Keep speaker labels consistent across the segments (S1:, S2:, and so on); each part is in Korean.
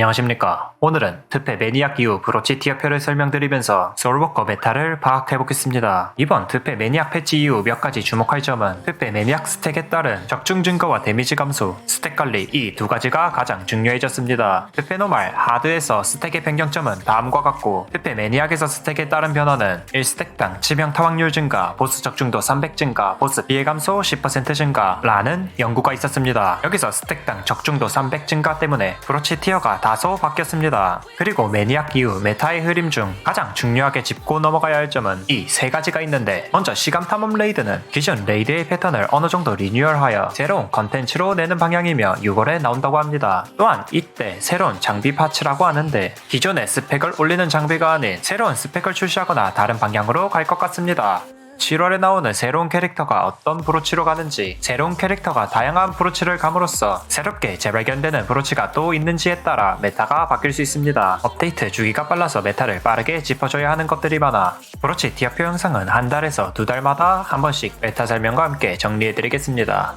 S1: 안녕하십니까. 오늘은 특패 매니악 이후 브로치 티어표를 설명드리면서 소울워커 메타를 파악해보겠습니다. 이번 특패 매니악 패치 이후 몇 가지 주목할 점은 특패 매니악 스택에 따른 적중 증가와 데미지 감소, 스택 관리 이 두 가지가 가장 중요해졌습니다. 특패 노말, 하드에서 스택의 변경점은 다음과 같고 특패 매니악에서 스택에 따른 변화는 1스택당 치명타 확률 증가, 보스 적중도 300 증가, 보스 피해 감소 10% 증가 라는 연구가 있었습니다. 여기서 스택당 적중도 300 증가 때문에 브로치 티어가 다소 바뀌었습니다. 그리고 매니악 이후 메타의 흐름 중 가장 중요하게 짚고 넘어가야 할 점은 이 세 가지가 있는데, 먼저 시간 탐험 레이드는 기존 레이드의 패턴을 어느 정도 리뉴얼하여 새로운 컨텐츠로 내는 방향이며 6월에 나온다고 합니다. 또한 이때 새로운 장비 파츠라고 하는데 기존의 스펙을 올리는 장비가 아닌 새로운 스펙을 출시하거나 다른 방향으로 갈 것 같습니다. 7월에 나오는 새로운 캐릭터가 어떤 브로치로 가는지, 새로운 캐릭터가 다양한 브로치를 감으로써 새롭게 재발견되는 브로치가 또 있는지에 따라 메타가 바뀔 수 있습니다. 업데이트 주기가 빨라서 메타를 빠르게 짚어줘야 하는 것들이 많아 브로치 티어표 영상은 한 달에서 두 달마다 한 번씩 메타 설명과 함께 정리해드리겠습니다.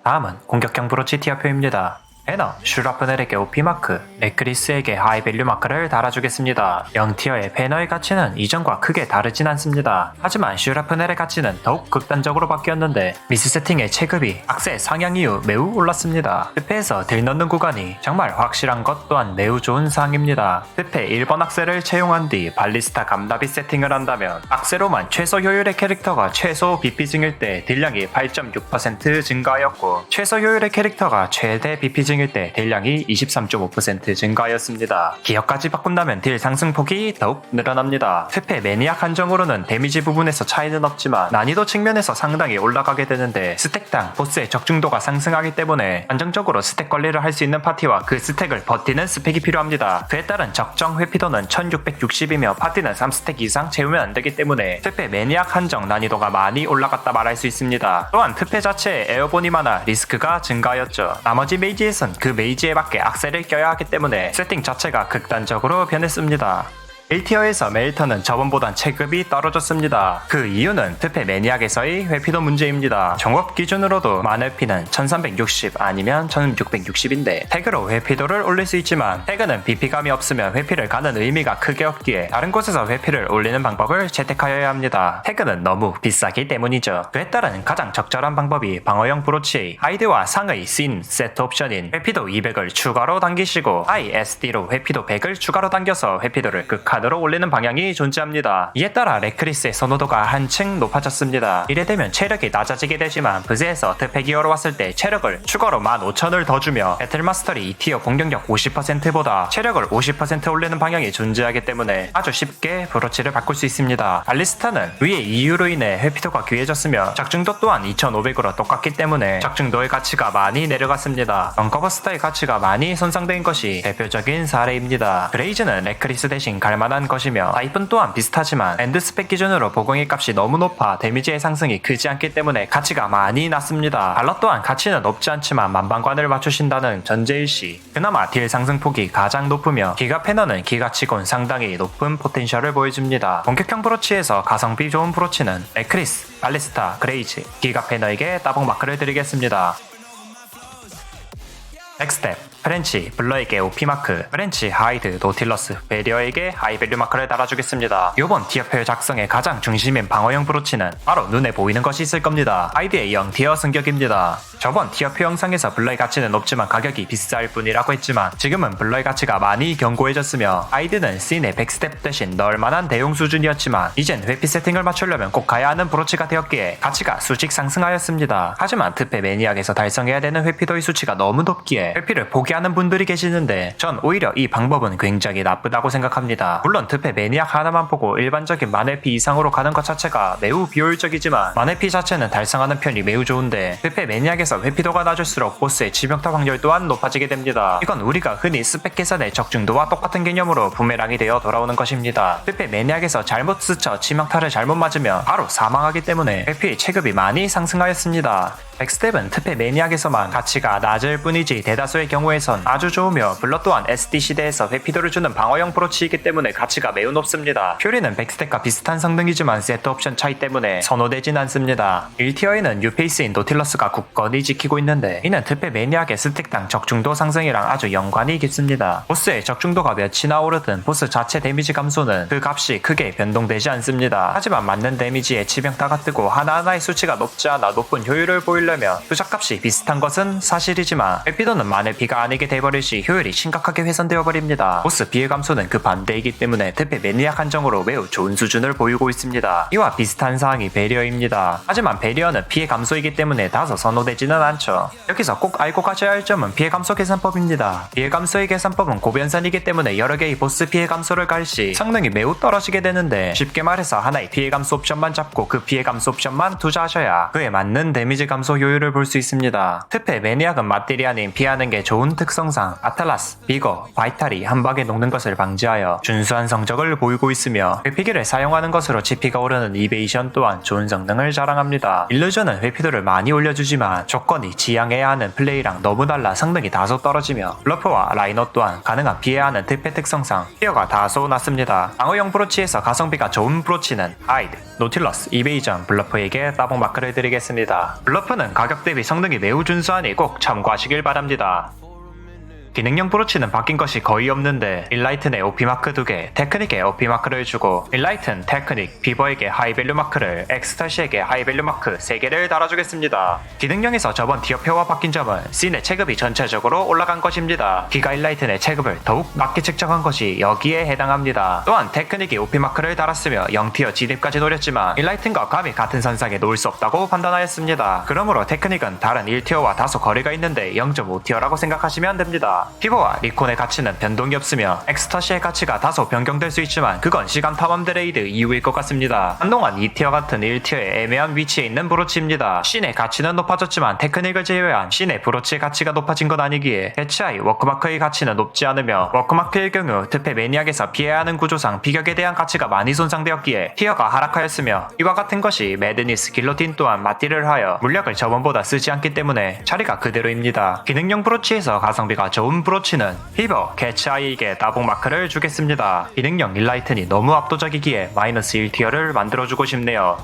S1: 다음은 공격형 브로치 티어표입니다. 배너, 슈라프넬에게 OP마크, 레크리스에게 하이밸류 마크를 달아주겠습니다. 0티어의 배너의 가치는 이전과 크게 다르진 않습니다. 하지만 슈라프넬의 가치는 더욱 극단적으로 바뀌었는데 미스 세팅의 체급이 악세 상향 이후 매우 올랐습니다. 특패에서 딜 넣는 구간이 정말 확실한 것 또한 매우 좋은 사항입니다. 특패 1번 악세를 채용한 뒤 발리스타 감다비 세팅을 한다면 악세로만 최소 효율의 캐릭터가 최소 BP 증일 때 딜량이 8.6% 증가하였고, 최소 효율의 캐릭터가 최대 BP 증일 때 딜량이 23.5% 증가하였습니다. 기억까지 바꾼다면 딜 상승폭이 더욱 늘어납니다. 특패 매니악 한정으로는 데미지 부분에서 차이는 없지만 난이도 측면에서 상당히 올라가게 되는데, 스택당 보스의 적중도가 상승하기 때문에 안정적으로 스택 관리를 할 수 있는 파티와 그 스택을 버티는 스펙이 필요합니다. 그에 따른 적정 회피도는 1660이며 파티는 3스택 이상 채우면 안되기 때문에 특패 매니악 한정 난이도가 많이 올라갔다 말할 수 있습니다. 또한 특패 자체에 에어본이 많아 리스크가 증가하였죠. 나머지 메이지에서 그 메이지에 맞게 악셀을 껴야 하기 때문에 세팅 자체가 극단적으로 변했습니다. 1티어에서 멜터는 저번보단 체급이 떨어졌습니다. 그 이유는 특패 매니악에서의 회피도 문제입니다. 종업 기준으로도 만회피는 1360 아니면 1660인데 태그로 회피도를 올릴 수 있지만 태그는 BP감이 없으면 회피를 가는 의미가 크게 없기에 다른 곳에서 회피를 올리는 방법을 채택하여야 합니다. 태그는 너무 비싸기 때문이죠. 그에 따른 가장 적절한 방법이 방어형 브로치의 하이드와 상의 씬 세트 옵션인 회피도 200을 추가로 당기시고 ISD로 회피도 100을 추가로 당겨서 회피도를 극한으로 올리는 방향이 존재합니다. 이에 따라 레크리스의 선호도가 한층 높아졌습니다. 이래 되면 체력이 낮아지게 되지만 브즈에서 특패 기어로 왔을 때 체력을 추가로 15,000을 더 주며 배틀마스터리 2티어 공격력 50%보다 체력을 50% 올리는 방향이 존재하기 때문에 아주 쉽게 브로치를 바꿀 수 있습니다. 발리스타는 위의 이유로 인해 회피도가 귀해졌으며 적중도 또한 2500으로 똑같기 때문에 적중도의 가치가 많이 내려갔습니다. 런커버스터의 가치가 많이 손상된 것이 대표적인 사례입니다. 그레이즈는 레크리스 대신 갈만한 것이며 아이폰 또한 비슷하지만 엔드 스펙 기준으로 보공의 값이 너무 높아 데미지의 상승이 크지 않기 때문에 가치가 많이 낮습니다. 발러 또한 가치는 높지 않지만 만방관을 맞추신다는 전제일시 그나마 딜 상승폭이 가장 높으며 기가 패너는 기가치곤 상당히 높은 포텐셜을 보여줍니다. 본격형 브로치에서 가성비 좋은 브로치는 레크리스, 발리스타, 그레이즈, 기가 패너에게 따봉 마크를 드리겠습니다. 백스텝, 프렌치, 블러에게 OP마크, 프렌치, 하이드, 노틸러스, 베리어에게 하이밸류 마크를 달아주겠습니다. 요번 티어표 작성의 가장 중심인 방어형 브로치는 바로 눈에 보이는 것이 있을 겁니다. 하이드의 0티어 승격입니다. 저번 티어표 영상에서 블러의 가치는 높지만 가격이 비쌀 뿐이라고 했지만 지금은 블러의 가치가 많이 견고해졌으며 하이드는 씬의 백스텝 대신 넣을만한 대용 수준이었지만 이젠 회피 세팅을 맞추려면 꼭 가야 하는 브로치가 되었기에 가치가 수직 상승하였습니다. 하지만 특패 매니악에서 달성해야 되는 회피도의 수치가 너무 높기에 회피를 포기하는 분들이 계시는데 전 오히려 이 방법은 굉장히 나쁘다고 생각합니다. 물론 특패 매니악 하나만 보고 일반적인 만회피 이상으로 가는 것 자체가 매우 비효율적이지만 만회피 자체는 달성하는 편이 매우 좋은데 특패 매니악에서 회피도가 낮을수록 보스의 치명타 확률 또한 높아지게 됩니다. 이건 우리가 흔히 스펙 계산의 적중도와 똑같은 개념으로 부메랑이 되어 돌아오는 것입니다. 특패 매니악에서 잘못 스쳐 치명타를 잘못 맞으면 바로 사망하기 때문에 회피의 체급이 많이 상승하였습니다. 백스텝은 특패 매니악에서만 가치가 낮을 뿐이지 대다수의 경우에서 입장에선 아주 좋으며 블러 또한 SD 시대에서 회피도를 주는 방어형 브로치이기 때문에 가치가 매우 높습니다. 퓨리는 백스택과 비슷한 성능이지만 세트 옵션 차이 때문에 선호되진 않습니다. 1티어에는 뉴페이스인 노틸러스가 굳건히 지키고 있는데 이는 특패 매니악의 스택당 적중도 상승이랑 아주 연관이 깊습니다. 보스의 적중도가 몇이나 오르든 보스 자체 데미지 감소는 그 값이 크게 변동되지 않습니다. 하지만 맞는 데미지에 치명타가 뜨고 하나하나의 수치가 높지 않아 높은 효율을 보이려면 투작값이 비슷한 것은 사실이지만 회피도는 만의 비가 아니게 돼버릴 시 효율이 심각하게 훼손되어 버립니다. 보스 피해 감소는 그 반대이기 때문에 특패 매니악 한정으로 매우 좋은 수준을 보이고 있습니다. 이와 비슷한 사항이 배리어입니다. 하지만 배리어는 피해 감소이기 때문에 다소 선호되지는 않죠. 여기서 꼭 알고 가셔야 할 점은 피해 감소 계산법입니다. 피해 감소의 계산법은 고변산이기 때문에 여러 개의 보스 피해 감소를 갈 시 성능이 매우 떨어지게 되는데 쉽게 말해서 하나의 피해 감소 옵션만 잡고 그 피해 감소 옵션만 투자하셔야 그에 맞는 데미지 감소 효율을 볼 수 있습니다. 특패 매니악은 맞딜이 아닌 피하는 게 좋은 특성상 아탈라스, 비거, 바이탈이 한 방에 녹는 것을 방지하여 준수한 성적을 보이고 있으며 회피기를 사용하는 것으로 GP가 오르는 이베이션 또한 좋은 성능을 자랑합니다. 일루전은 회피도를 많이 올려주지만 조건이 지향해야 하는 플레이랑 너무 달라 성능이 다소 떨어지며 블러프와 라이너 또한 가능한 피해하는 특패 특성상 티어가 다소 낮습니다. 방어형 브로치에서 가성비가 좋은 브로치는 하이드, 노틸러스, 이베이전, 블러프에게 따봉 마크를 드리겠습니다. 블러프는 가격 대비 성능이 매우 준수하니 꼭 참고하시길 바랍니다. 기능형 브로치는 바뀐 것이 거의 없는데 일라이튼의 OP마크 2개, 테크닉에 OP마크를 주고 일라이튼, 테크닉, 비버에게 하이밸류 마크를, 엑스터시에게 하이밸류 마크 3개를 달아주겠습니다. 기능형에서 저번 티어표와 바뀐 점은 씬의 체급이 전체적으로 올라간 것입니다. 기가 일라이튼의 체급을 더욱 낮게 측정한 것이 여기에 해당합니다. 또한 테크닉이 OP마크를 달았으며 0티어 진입까지 노렸지만 일라이튼과 감히 같은 선상에 놓을 수 없다고 판단하였습니다. 그러므로 테크닉은 다른 1티어와 다소 거리가 있는데 0.5티어라고 생각하시면 됩니다. 피버와 리콘의 가치는 변동이 없으며 엑스터시의 가치가 다소 변경될 수 있지만 그건 시간 탐험드레이드 이후일 것 같습니다. 한동안 2티어 같은 1티어의 애매한 위치에 있는 브로치입니다. 신의 가치는 높아졌지만 테크닉을 제외한 신의 브로치의 가치가 높아진 건 아니기에 해치아이 워크마크의 가치는 높지 않으며 워크마크의 경우 특패 매니악에서 피해야 하는 구조상 비격에 대한 가치가 많이 손상되었기에 티어가 하락하였으며 이와 같은 것이 매드니스, 길로틴 또한 맞딜을 하여 물력을 저번보다 쓰지 않기 때문에 자리가 그대로입니다. 기능형 브로치에서 가성비가 좋은 브로치는 히버, 캐치아이에게 따봉 마크를 주겠습니다. 기능형 일라이튼이 너무 압도적이기에 마이너스 1티어를 만들어주고 싶네요.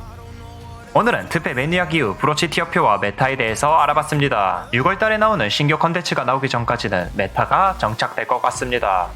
S1: 오늘은 특패 매니악 이후 브로치 티어표와 메타에 대해서 알아봤습니다. 6월달에 나오는 신규 컨텐츠가 나오기 전까지는 메타가 정착될 것 같습니다.